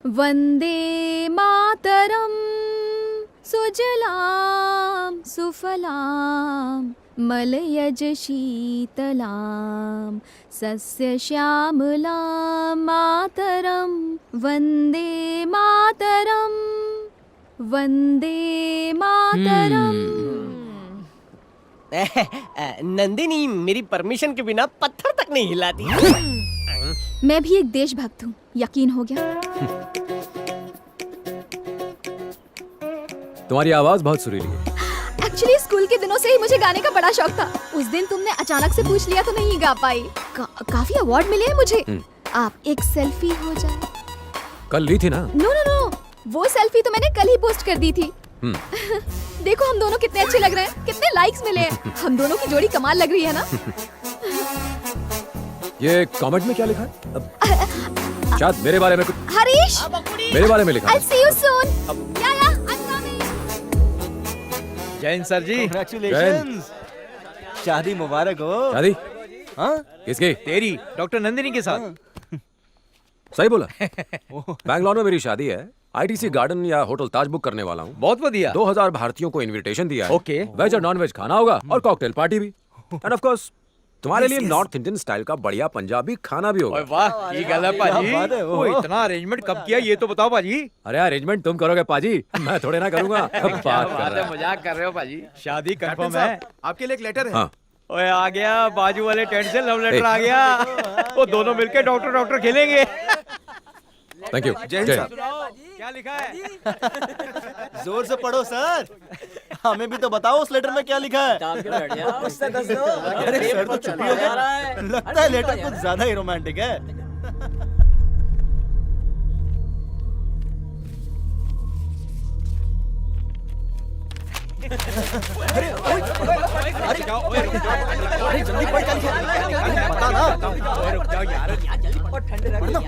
वंदे मातरम सुजलाम सुफलाम मलयज शीतलाम सस्य श्यामलाम मातरम वंदे मातरम वंदे मातरम। नंदिनी मेरी परमिशन के बिना पत्थर तक नहीं हिलाती। मैं भी एक देशभक्त हूँ, यकीन हो गया? तुम्हारी आवाज बहुत सुरीली है। एक्चुअली स्कूल के दिनों से ही मुझे गाने का बड़ा शौक था। उस दिन तुमने अचानक से पूछ लिया तो नहीं गा पाई। काफी अवार्ड मिले हैं मुझे। आप एक सेल्फी हो जाए। कल ली थी ना? नो नो नो, वो सेल्फी तो मैंने कल ही पोस्ट कर दी थी। देखो हम दोनों कितने अच्छे लग रहे हैं, कितने लाइक्स मिले हैं। हम दोनों की जोड़ी कमाल लग रही है ना? ये कमेंट में क्या लिखा है? शायद मेरे बारे में कुछ। हरीश, मेरे बारे में लिखा है। I'll see you soon. Yeah, I'm coming. Jain sir ji, Congratulations. शादी मुबारक हो। शादी? हाँ? किसकी? तेरी डॉक्टर नंदिनी के साथ। सही बोला। बैंगलोर में मेरी शादी है। आईटीसी गार्डन या होटल ताज बुक करने वाला हूँ। बहुत बढ़िया। 2000 भारतीयों को इनविटेशन दिया है। ओके। वेज और नॉन वेज खाना होगा और कॉकटेल पार्टी भी। एंड ऑफ कोर्स तुम्हारे लिए नॉर्थ इंडियन स्टाइल का बढ़िया पंजाबी खाना भी होगा। वाह, ये गला पाजी। वो इतना अरेंजमेंट कब किया ये तो बताओ पाजी। अरे अरेंजमेंट तुम करोगे पाजी, मैं थोड़े ना करूंगा। बात कर रहा है। मजाक कर रहे हो पाजी। शादी कंफर्म है। आपके लिए एक लेटर है। हाँ। ओए आ गया बाजू वाले टेंट से लव लेटर आ गया। वो दोनों मिलके डॉक्टर डॉक्टर खेलेंगे। Thank you. जय हिंद। क्या लिखा है? जोर से पढ़ो सर। हमें भी तो बताओ उस लेटर में क्या लिखा है। उससे दस दो। अरे सर तो चुप ही हो गए। लगता है लेटर कुछ ज्यादा ही रोमांटिक है। अरे जल्दी पढ़, क्या लिखा है बता ना। रुक जाओ यार। ठंडे रखो यार।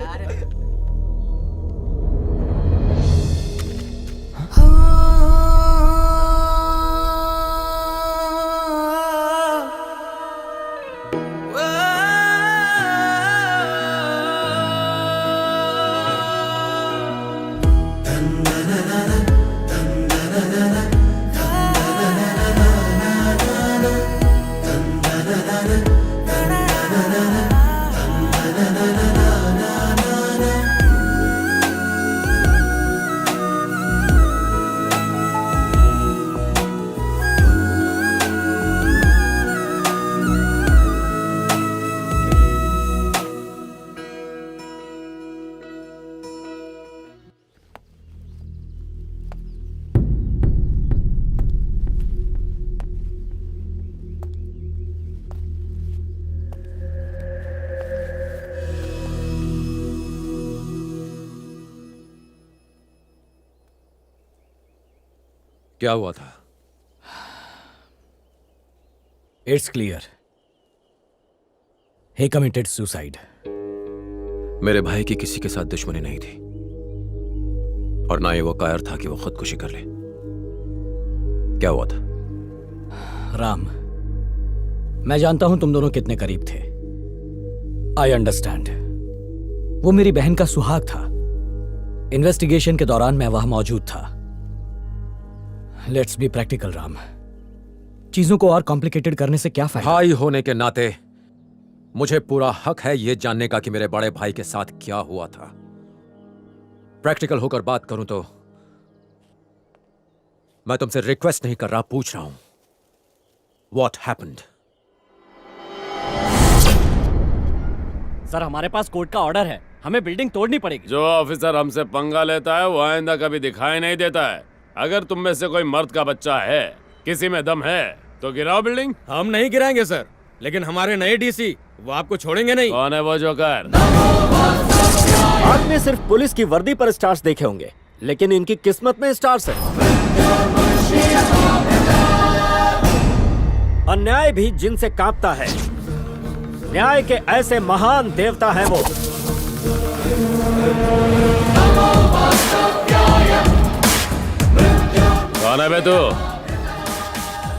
क्या हुआ था? It's clear, he committed suicide. मेरे भाई की किसी के साथ दुश्मनी नहीं थी और ना ही वो कायर था कि वो खुदकुशी कर ले। क्या हुआ था? राम, मैं जानता हूं तुम दोनों कितने करीब थे। I understand. वो मेरी बहन का सुहाग था। इन्वेस्टिगेशन के दौरान मैं वहां मौजूद था। Let's be practical Ram. चीजों को और कॉम्प्लिकेटेड करने से क्या फायदा? भाई होने के नाते मुझे पूरा हक है यह जानने का कि मेरे बड़े भाई के साथ क्या हुआ था। प्रैक्टिकल होकर बात करूं तो मैं तुमसे रिक्वेस्ट नहीं कर रहा, पूछ रहा हूं, व्हाट हैपेंड? सर हमारे पास कोर्ट का ऑर्डर है, हमें बिल्डिंग तोड़नी पड़ेगी। जो ऑफिसर हमसे पंगा लेता है वो आइंदा कभी दिखाई नहीं देता है। अगर तुम में से कोई मर्द का बच्चा है, किसी में दम है तो गिराओ बिल्डिंग। हम नहीं गिराएंगे सर, लेकिन हमारे नए डीसी वो आपको छोड़ेंगे नहीं। कौन है वो जोकर? आपने सिर्फ पुलिस की वर्दी पर स्टार्स देखे होंगे, लेकिन इनकी किस्मत में स्टार्स है। अन्याय भी जिनसे कांपता है। न्याय के ऐसे महान देवता है वो। कौन है बे तू?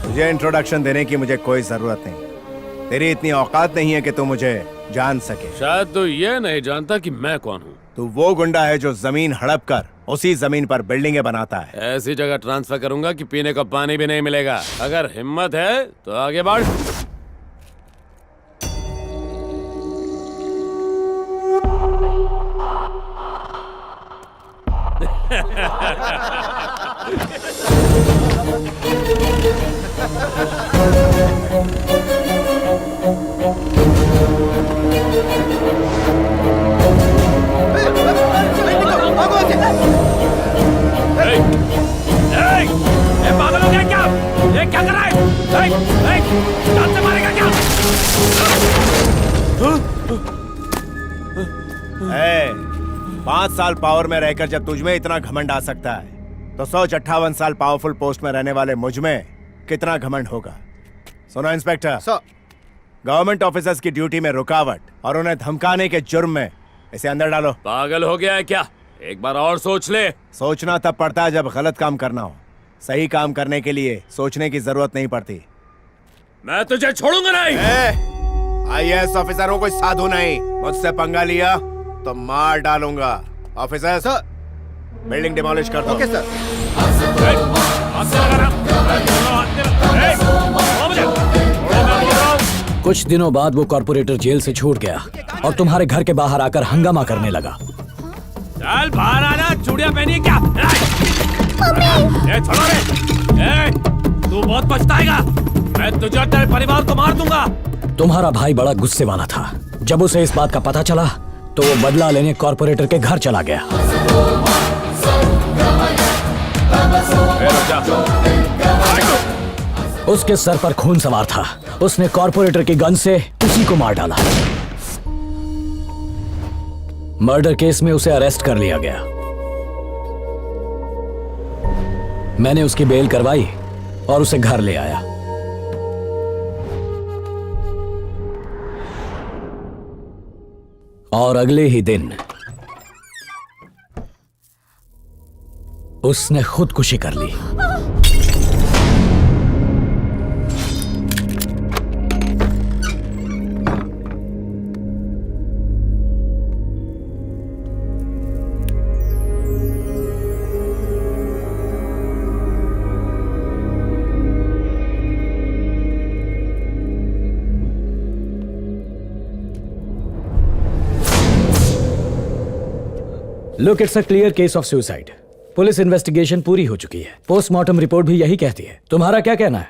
तुझे इंट्रोडक्शन देने की मुझे कोई जरूरत नहीं। तेरी इतनी औकात नहीं है कि तू मुझे जान सके। शायद तू ये नहीं जानता कि मैं कौन हूँ। तू वो गुंडा है जो जमीन हड़प कर उसी जमीन पर बिल्डिंगें बनाता है। ऐसी जगह ट्रांसफर करूंगा कि पीने का पानी भी नहीं मिलेगा। अगर हिम्मत है तो आगे बढ़। पागल हो गया क्या? ये क्या कर रहा है? जान से मारेगा क्या? 5 साल पावर में रहकर जब तुझमें इतना घमंड आ सकता है तो 158 साल पावरफुल पोस्ट में रहने वाले मुझमें कितना घमंड होगा। सुनो इंस्पेक्टर, गवर्नमेंट ऑफिसर्स की ड्यूटी में रुकावट और उन्हें धमकाने के जुर्म में इसे अंदर डालो। पागल हो गया है क्या? एक बार और सोच ले। सोचना तब पड़ता है जब गलत काम करना हो। सही काम करने के लिए सोचने की जरूरत नहीं पड़ती। मैं तुझे छोड़ूंगा नहीं। IAS ऑफिसर हो, कोई साधु नहीं। मुझसे पंगा लिया तो मार डालूंगा। ऑफिसर सर, बिल्डिंग डिमोलिश कर दो। Okay sir. कुछ दिनों बाद वो कॉर्पोरेटर जेल से छूट गया और तुम्हारे घर के बाहर आकर हंगामा करने लगा। चल बाहर आना, चूड़ियां पहनी है क्या? छोड़ो रे। तू बहुत पछताएगा। मैं तुझे और तेरे परिवार को मार दूंगा। तुम्हारा भाई बड़ा गुस्से वाला था। जब उसे इस बात का पता चला तो वो बदला लेने कॉर्पोरेटर के घर चला गया। उसके सर पर खून सवार था। उसने कॉर्पोरेटर की गन से उसी को मार डाला। मर्डर केस में उसे अरेस्ट कर लिया गया। मैंने उसकी बेल करवाई और उसे घर ले आया। और अगले ही दिन उसने खुदकुशी कर ली। Look, it's a clear case of suicide. Police investigation पूरी हो चुकी है। पोस्टमार्टम रिपोर्ट भी यही कहती है। तुम्हारा क्या कहना है?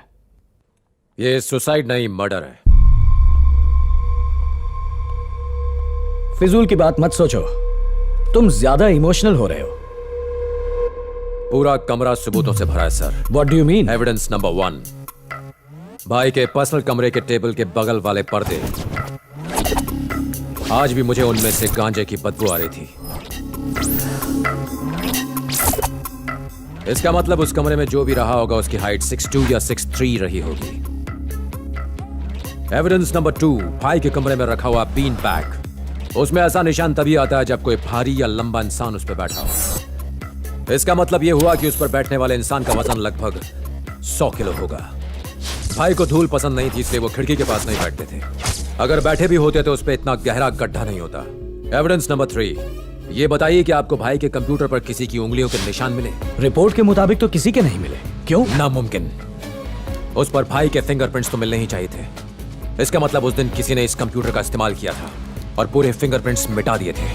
ये सुसाइड नहीं, मर्डर है। फिजूल की बात मत सोचो। तुम ज्यादा इमोशनल हो रहे हो। पूरा कमरा सबूतों से भरा है sir. What do you mean? Evidence number 1, भाई के पर्सनल कमरे के टेबल के बगल वाले पर्दे। आज भी मुझे उनमें से गांजे की बदबू आ रही थी। इसका मतलब उस कमरे में जो भी रहा होगा उसकी हाइट 6'2" या 6'3" रही होगी। एविडेंस नंबर 2, भाई के कमरे में रखा हुआ बीन बैग। उसमें ऐसा निशान तभी आता है जब कोई भारी या लंबा इंसान उस पर बैठा हो। इसका मतलब यह हुआ कि उस पर बैठने वाले इंसान का वजन लगभग 100 किलो होगा। भाई को धूल पसंद नहीं थी, इसलिए वो खिड़की के पास नहीं बैठते थे। अगर बैठे भी होते तो उस पर इतना गहरा गड्ढा नहीं होता। एविडेंस नंबर 3, ये बताइए कि आपको भाई के कंप्यूटर पर किसी की उंगलियों के निशान मिले? रिपोर्ट के मुताबिक तो किसी के नहीं मिले। क्यों? नामुमकिन। उस पर भाई के फिंगरप्रिंट्स तो मिलने ही चाहिए थे। इसका मतलब उस दिन किसी ने इस कंप्यूटर का इस्तेमाल किया था और पूरे फिंगरप्रिंट्स मिटा दिए थे।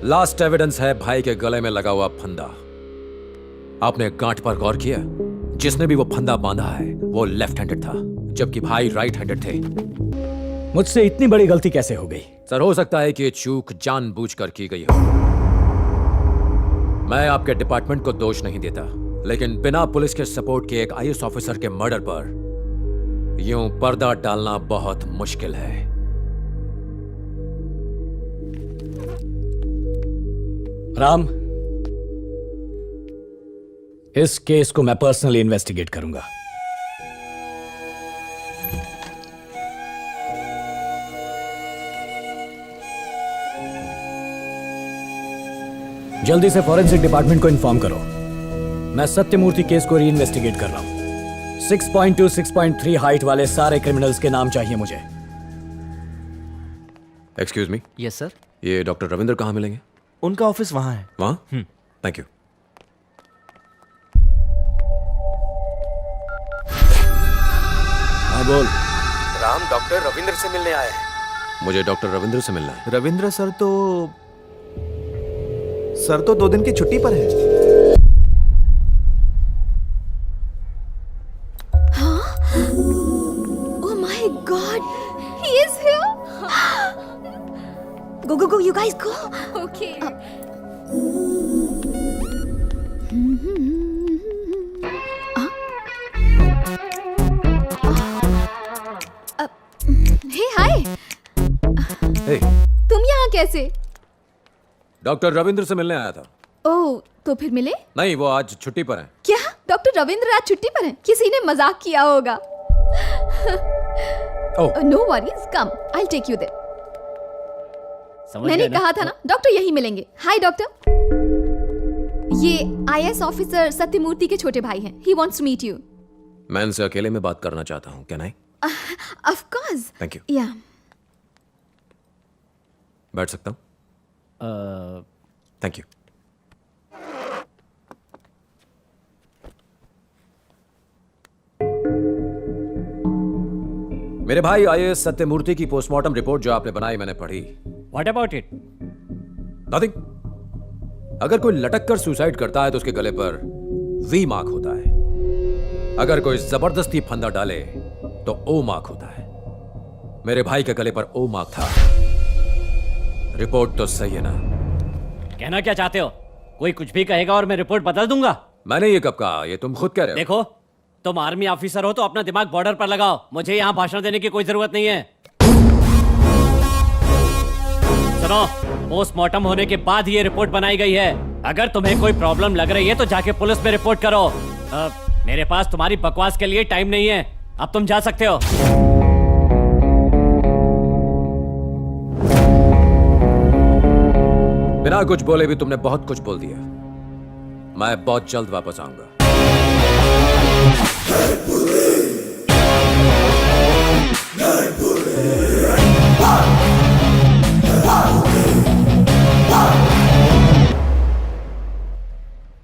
लास्ट एविडेंस है भाई के गले में लगा हुआ फंदा। आपने गांठ पर गौर किया? जिसने भी वो फंदा बांधा है वो लेफ्ट हैंडेड था, जबकि भाई राइट हैंडेड थे। मुझसे इतनी बड़ी गलती कैसे हो गई? सर, हो सकता है कि ये चूक जानबूझकर की गई हो। मैं आपके डिपार्टमेंट को दोष नहीं देता, लेकिन बिना पुलिस के सपोर्ट के एक IAS ऑफिसर के मर्डर पर यूं पर्दा डालना बहुत मुश्किल है। राम, इस केस को मैं पर्सनली इन्वेस्टिगेट करूंगा। जल्दी से फॉरेंसिक डिपार्टमेंट को इन्फॉर्म करो। मैं सत्यमूर्ति केस को री इन्वेस्टिगेट कर रहा हूं। 6.2, 6.3 हाइट वाले सारे क्रिमिनल्स के नाम चाहिए मुझे। Excuse me, yes sir. ये डॉक्टर रविंद्र कहाँ मिलेंगे? उनका ऑफिस वहाँ है। वहाँ? Thank you. हाँ बोल। राम डॉक्टर रविंद्र से मिलने आए हैं। मुझे डॉक्टर रविंद्र से मिलना है। रविंद्र सर तो 2 दिन की छुट्टी पर है। Oh my God, he is here. Go, you guys go. Okay. Hey, hi. हे, तुम यहाँ कैसे? डॉक्टर रविंद्र से मिलने आया था। ओह, तो फिर मिले? नहीं, वो आज छुट्टी पर हैं। क्या डॉक्टर रविंद्र आज छुट्टी पर हैं? किसी ने मजाक किया होगा। Oh, no worries, come, I take you there. समझ मैंने गए ना? कहा था ना डॉक्टर यही मिलेंगे। हाय डॉक्टर, ये आईएएस ऑफिसर सत्यमूर्ति के छोटे भाई हैं। He wants to meet you. मैं इनसे अकेले में बात करना चाहता हूँ। Can I? Of course. Thank you. या बैठ सकता हूँ? Thank you. मेरे भाई आईएएस सत्यमूर्ति की पोस्टमार्टम रिपोर्ट जो आपने बनाई मैंने पढ़ी। What about it? नथिंग। अगर कोई लटक कर सुसाइड करता है तो उसके गले पर वी मार्क होता है। अगर कोई जबरदस्ती फंदा डाले तो ओ मार्क होता है। मेरे भाई के गले पर ओ मार्क था। रिपोर्ट तो सही है ना? कहना क्या चाहते हो? कोई कुछ भी कहेगा और मैं रिपोर्ट बदल दूंगा। मैंने ये कब कहा? ये तुम खुद कह रहे हो। देखो, तुम आर्मी ऑफिसर हो तो अपना दिमाग बॉर्डर पर लगाओ। मुझे यहाँ भाषण देने की कोई जरूरत नहीं है। सुनो, पोस्टमार्टम होने के बाद ही ये रिपोर्ट बनाई गई है। अगर तुम्हें कोई प्रॉब्लम लग रही है तो जाके पुलिस में रिपोर्ट करो। मेरे पास तुम्हारी बकवास के लिए टाइम नहीं है। अब तुम जा सकते हो। बिना कुछ बोले भी तुमने बहुत कुछ बोल दिया। मैं बहुत जल्द वापस आऊंगा।